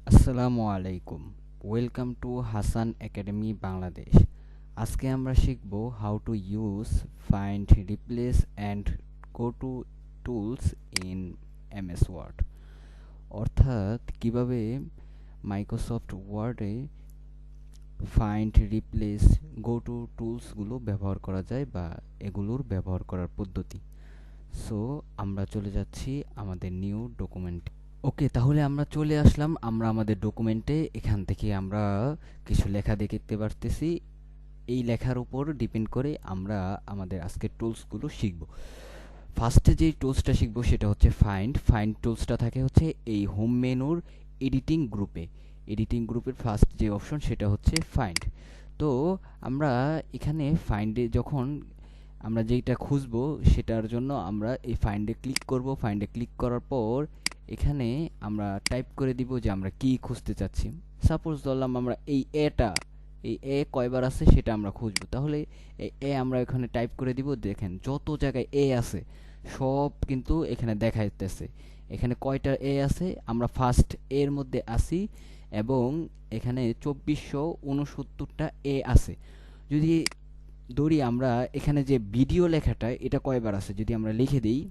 আসসালামু আলাইকুম। Welcome to Hasan academy Bangladesh. আজকে আমরা শিখব how to use find, replace and go to tools in MS Word. অর্থাৎ কিভাবে মাইক্রোসফট ওয়ার্ডে ফাইন্ড, রিপ্লেস, গো টু টুলসগুলো ব্যবহার করা যায় বা এগুলোর ব্যবহার করার পদ্ধতি। সো আমরা চলে যাচ্ছি আমাদের নিউ ডকুমেন্টে। ওকে, তাহলে আমরা চলে আসলাম আমাদের ডকুমেন্টে। এখান থেকে আমরা কিছু লেখা দেখতে পারতেছি। এই লেখার উপর ডিপেন্ড করে আমরা আমাদের আজকের টুলসগুলো শিখব। ফার্স্টে যেই টুলসটা শিখব সেটা হচ্ছে ফাইন্ড টুলসটা থাকে হচ্ছে এই হোম মেনুর এডিটিং গ্রুপের ফার্স্ট যে অপশন সেটা হচ্ছে ফাইন্ড। তো আমরা এখানে ফাইন্ডে যখন আমরা যেইটা খুঁজবো সেটার জন্য আমরা এই ফাইন্ডে ক্লিক করব। ফাইন্ডে ক্লিক করার পর এখানে আমরা টাইপ করে দিব যে আমরা কি খুঁজতে চাচ্ছি। সাপোজ ধরলাম আমরা এই এ কয়বার আছে সেটা আমরা খুঁজবো। তাহলে এই এ আমরা এখানে টাইপ করে দিব। দেখেন যত জায়গায় এ আছে সব কিন্তু এখানে দেখাইতেছে। এখানে কয়টা এ আছে, আমরা ফার্স্ট এর মধ্যে আসি এবং এখানে 2469টা এ আছে। যদি ধরি আমরা এখানে যে ভিডিও লেখাটা এটা কয়বার আছে, যদি আমরা লিখে দিই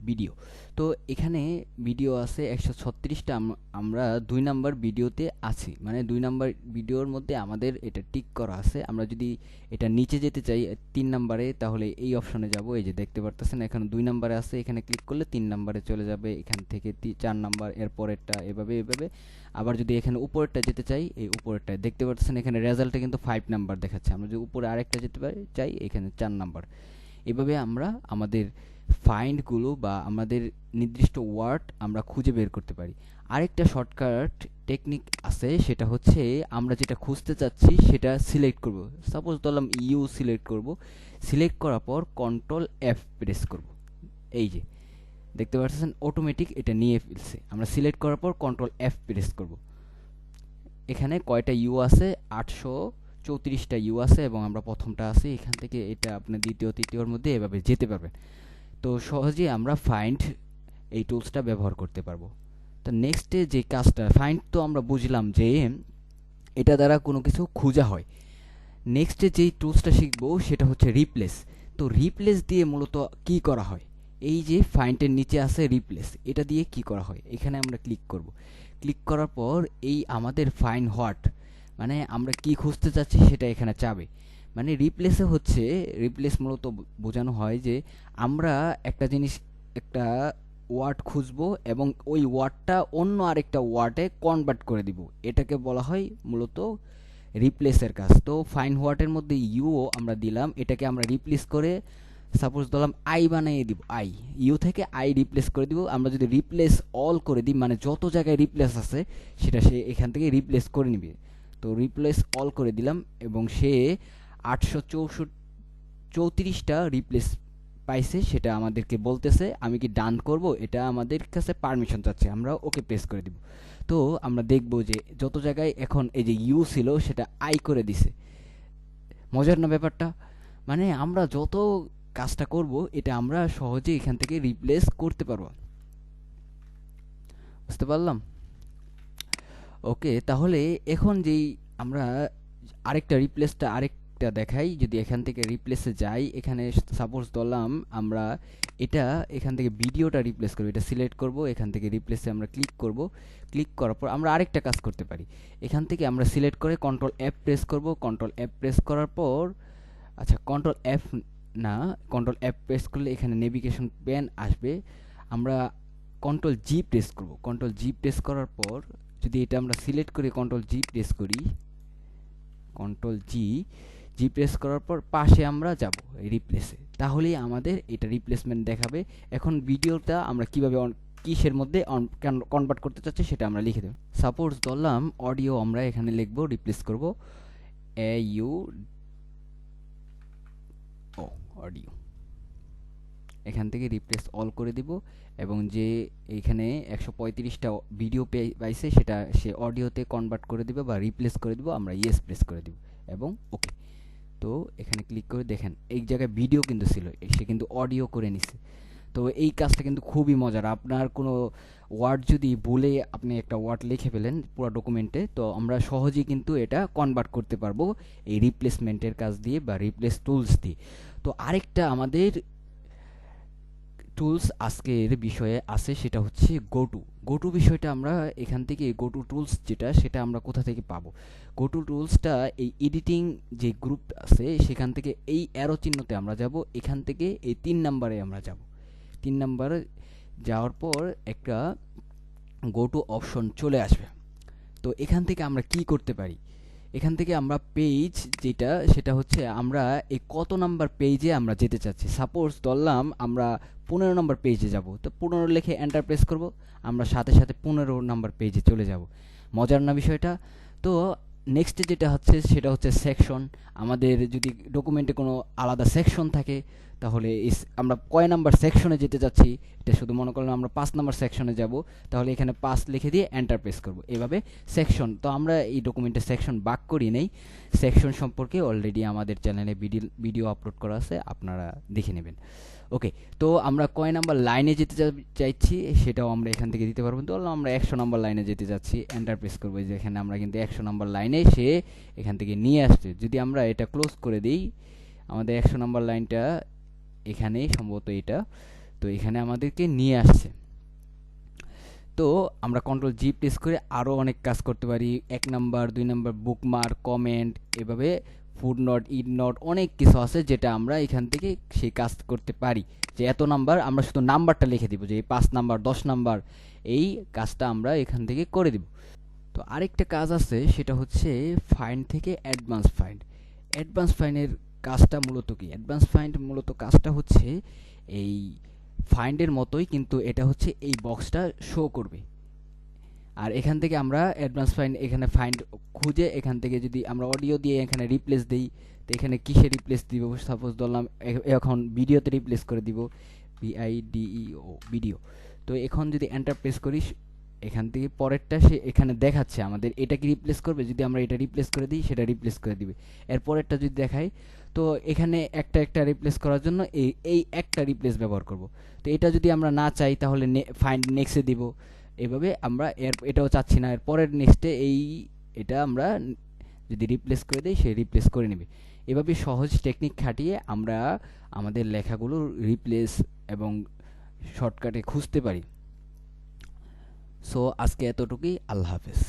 ভিডিও, তো এখানে ভিডিও আছে 136টা। আমরা 2 নাম্বার ভিডিওতে আছি, মানে 2 নাম্বার ভিডিওর মধ্যে আমাদের এটা টিক করা আছে। আমরা যদি এটা নিচে যেতে চাই 3 নাম্বারে, তাহলে এই অপশনে যাব। এই যে দেখতে পারতেছেন এখানে 2 নাম্বারে আছে, এখানে ক্লিক করলে 3 নাম্বারে চলে যাবে। এখান থেকে 4 নাম্বার, এর পরেরটা, এভাবে এভাবে। আবার যদি এখানে উপরেরটা যেতে চাই, এই উপরেরটা দেখতে পাচ্ছেন এখানে রেজাল্টে কিন্তু 5 নাম্বার দেখাচ্ছে। আমরা যদি উপরে আরেকটা যেতে চাই, এখানে 4 নাম্বার। এভাবে আমরা আমাদের ফাইন্ডগুলো বা আমাদের নির্দিষ্ট ওয়ার্ড আমরা খুঁজে বের করতে পারি। আরেকটা শর্টকাট টেকনিক আছে, সেটা হচ্ছে আমরা যেটা খুঁজতে চাচ্ছি সেটা সিলেক্ট করব। সাপোজ ধরলাম ইউ সিলেক্ট করব। সিলেক্ট করার পর কন্ট্রোল এফ প্রেস করব। এই যে দেখতে পাচ্ছেন অটোমেটিক এটা নিয়ে ফেলছে। আমরা সিলেক্ট করার পর কন্ট্রোল এফ প্রেস করব। এখানে কয়টা ইউ আছে, 834টা ইউ আছে এবং আমরা প্রথমটা আছি। এখান থেকে এটা আপনার দ্বিতীয় তৃতীয়র মধ্যে এভাবে যেতে পারবেন। তো সহজেই আমরা ফাইন্ড এই টুলসটা ব্যবহার করতে পারবো। তো নেক্সটে যে কাজটা, ফাইন্ড তো আমরা বুঝলাম যে এটা দ্বারা কোনো কিছু খোঁজা হয়। নেক্সটে যেই টুলসটা শিখবো সেটা হচ্ছে রিপ্লেস। তো রিপ্লেস দিয়ে মূলত কি করা হয়, এই যে ফাইন্ডের নিচে আছে রিপ্লেস, এটা দিয়ে কি করা হয় এখানে আমরা ক্লিক করব। ক্লিক করার পর এই আমাদের ফাইন্ড হোয়াট, মানে আমরা কি খুঁজতে চাচ্ছি সেটা এখানে চাবে। মানে রিপ্লেসে হচ্ছে, রিপ্লেস মূলত বোঝানো হয় যে আমরা একটা জিনিস, একটা ওয়ার্ড খুঁজবো এবং ওই ওয়ার্ডটা অন্য আরেকটা ওয়ার্ডে কনভার্ট করে দিব। এটাকে বলা হয় মূলত রিপ্লেসের কাজ। তো ফাইন্ড হোয়াটের মধ্যে ইউও আমরা দিলাম, এটাকে আমরা রিপ্লেস করে সাপোজ ধরলাম আই বানিয়ে দিব। ইউ থেকে আই রিপ্লেস করে দিব। আমরা যদি রিপ্লেস অল করে দিই, মানে যত জায়গায় রিপ্লেস আছে সেটা সে এখান থেকে রিপ্লেস করে নিবে। তো রিপ্লেস অল করে দিলাম এবং সে 834টা রিপ্লেস পাইছে, সেটা আমাদেরকে বলতেছে। আমি কি ডান করব, এটা আমাদের কাছে পারমিশন চাচ্ছে, আমরা ওকে প্রেস করে দিব। তো আমরা দেখব যে যত জায়গায় এখন এই যে ইউ ছিল সেটা আই করে দিছে। মজার না ব্যাপারটা? মানে আমরা যত কাজটা করব এটা আমরা সহজে এখান থেকে রিপ্লেস করতে পারবো। বুঝতে পারলাম? ওকে, তাহলে এখন যেই আমরা আরেকটা দেখাই। যদি এখান থেকে রিপ্লেসে যাই, এখানে সাপোজ ধরলাম আমরা এটা এখান থেকে ভিডিওটা রিপ্লেস করব। এটা সিলেক্ট করব, এখান থেকে রিপ্লেসে আমরা ক্লিক করব। ক্লিক করার পর আমরা আরেকটা কাজ করতে পারি। এখান থেকে আমরা সিলেক্ট করে কন্ট্রোল এফ প্রেস করব। কন্ট্রোল এফ প্রেস করার পর, আচ্ছা কন্ট্রোল এফ না, কন্ট্রোল এফ প্রেস করলে এখানে নেভিগেশন প্যান আসবে। আমরা কন্ট্রোল জি প্রেস করব। কন্ট্রোল জি প্রেস করার পর যদি এটা আমরা সিলেক্ট করে কন্ট্রোল জি প্রেস করি, কন্ট্রোল জি প্রেস করার পর পাশে আমরা যাব রিপ্লেসে, তাহলেই আমাদের এটা রিপ্লেসমেন্ট দেখাবে। এখন ভিডিওটা আমরা কিভাবে কিসের মধ্যে কনভার্ট করতে চাচ্ছি সেটা আমরা লিখে দেব। সাপোজ ধরলাম অডিও, আমরা এখানে লিখব, রিপ্লেস করব এ ইউ ও অডিও। এখান থেকে রিপ্লেস অল করে দিব এবং যে এখানে 135টা ভিডিও পাইছে সেটা সে অডিওতে কনভার্ট করে দিবে বা রিপ্লেস করে দিব। আমরা ইয়েস প্রেস করে দিব এবং ওকে। তো এখানে ক্লিক করে দেখেন এই জায়গায় ভিডিও কিন্তু ছিল, সে কিন্তু অডিও করে নিছে। তো এই কাজটা কিন্তু খুবই মজার। আপনার কোনো ওয়ার্ড যদি ভুলে আপনি একটা ওয়ার্ড লিখে ফেলেন পুরো ডকুমেন্টে, তো আমরা সহজেই কিন্তু এটা কনভার্ট করতে পারবো এই রিপ্লেসমেন্টের কাজ দিয়ে বা রিপ্লেস টুলস দিয়ে। তো আরেকটা আমাদের টুলস আজকের বিষয়ে আছে, সেটা হচ্ছে গোটু। গোটু বিষয়টা আমরা এখান থেকে গোটু টুলস যেটা, সেটা আমরা কোথা থেকে পাবো? গোটু টুলসটা এই এডিটিং যে গ্রুপ আছে সেখান থেকে এই অ্যারো চিহ্নতে আমরা যাব, এখান থেকে এই 3 নাম্বারে আমরা যাব। 3 নাম্বারে যাওয়ার পর একটা গোটু অপশন চলে আসবে। তো এখান থেকে আমরা কি করতে পারি? এখান থেকে আমরা পেজ যেটা, সেটা হচ্ছে আমরা এই কত নাম্বার পেজে আমরা যেতে চাচ্ছি। সাপোজ ধরলাম আমরা 15 নম্বর পেজে যাব, তো 15 লিখে এন্টার প্রেস করব, আমরা সাথে সাথে 15 নাম্বার পেজে চলে যাব। মজার না বিষয়টা? তো নেক্সটে যেটা হচ্ছে সেটা হচ্ছে সেকশন। আমাদের যদি ডকুমেন্টে কোনো আলাদা সেকশন থাকে, তাহলে আমরা কয় নাম্বার সেকশনে যেতে যাচ্ছি, এটা শুধু মনে করলাম আমরা 5 নাম্বার সেকশনে যাব, তাহলে এখানে 5 লিখে দিয়ে এন্টার প্রেস করব। এভাবে সেকশন, তো আমরা এই ডকুমেন্টে সেকশন ভাগ করি নেই। সেকশন সম্পর্কে অলরেডি আমাদের চ্যানেলে ভিডিও আপলোড করা আছে, আপনারা দেখে নেবেন। ওকে, তো আমরা কয় নাম্বার লাইনে যেতে চাইছি সেটাও আমরা এখান থেকে দিতে পারবো। ধরলাম আমরা 100 নাম্বার লাইনে যেতে যাচ্ছি, এন্টার প্রেস করবো। যে এখানে আমরা কিন্তু 100 নাম্বার লাইনে সে এখান থেকে নিয়ে আসছে। যদি আমরা এটা ক্লোজ করে দিই, আমাদের 100 নাম্বার লাইনটা এখানে সম্ভবত এটা, তো এখানে আমাদেরকে নিয়ে আসছে। তো আমরা কন্ট্রোল জি প্রেস করে আরও অনেক কাজ করতে পারি। 1 নাম্বার, 2 নাম্বার, বুকমার্ক, কমেন্ট, এভাবে ফুড নোট, ইড নোট, অনেক কিছু আছে যেটা আমরা এখান থেকে সেই কাজ করতে পারি। যে এত নাম্বার, আমরা শুধু নাম্বারটা লিখে দিব, যে এই 5 নাম্বার, 10 নাম্বার, এই কাজটা আমরা এখান থেকে করে দিব। তো আরেকটা কাজ আছে, সেটা হচ্ছে ফাইন্ড থেকে অ্যাডভান্স ফাইন্ড। অ্যাডভান্স ফাইন্ডের কাজটা মূলত কি? অ্যাডভান্স ফাইন্ড মূলত কাজটা হচ্ছে এই ফাইন্ডের মতোই, কিন্তু এটা হচ্ছে এই বক্সটা শো করবে। আর এখান থেকে আমরা অ্যাডভান্স ফাইন্ড, এখানে ফাইন্ড খুঁজে এখান থেকে যদি আমরা অডিও দিয়ে এখানে রিপ্লেস দিই, তো এখানে কিসে রিপ্লেস দিব? সাপোজ ধরলাম এখন ভিডিওতে রিপ্লেস করে দিব, ভিআইডিইও, ভিডিও। তো এখন যদি এন্টার প্রেস করি, এখান থেকে পরেরটা সে এখানে দেখাচ্ছে আমাদের এটা কি রিপ্লেস করবে। যদি আমরা এটা রিপ্লেস করে দিই, সেটা রিপ্লেস করে দিবে। এর পরেরটা যদি দেখাই, তো এখানে একটা একটা রিপ্লেস করার জন্য এই একটা রিপ্লেস ব্যবহার করব। তো এটা যদি আমরা না চাই, তাহলে ফাইন্ড নেক্সটে দিব। এভাবে আমরা এটাও চাচ্ছি না, এর পরের নেক্সটে এটা আমরা যদি রিপ্লেস করে দিই, সে রিপ্লেস করে নেবে। এভাবে সহজ টেকনিক খাটিয়ে আমরা আমাদের লেখাগুলো রিপ্লেস এবং শর্টকাটে খুঁজতে পারি। সো আজকে এতটুকুই। আল্লাহ হাফেজ।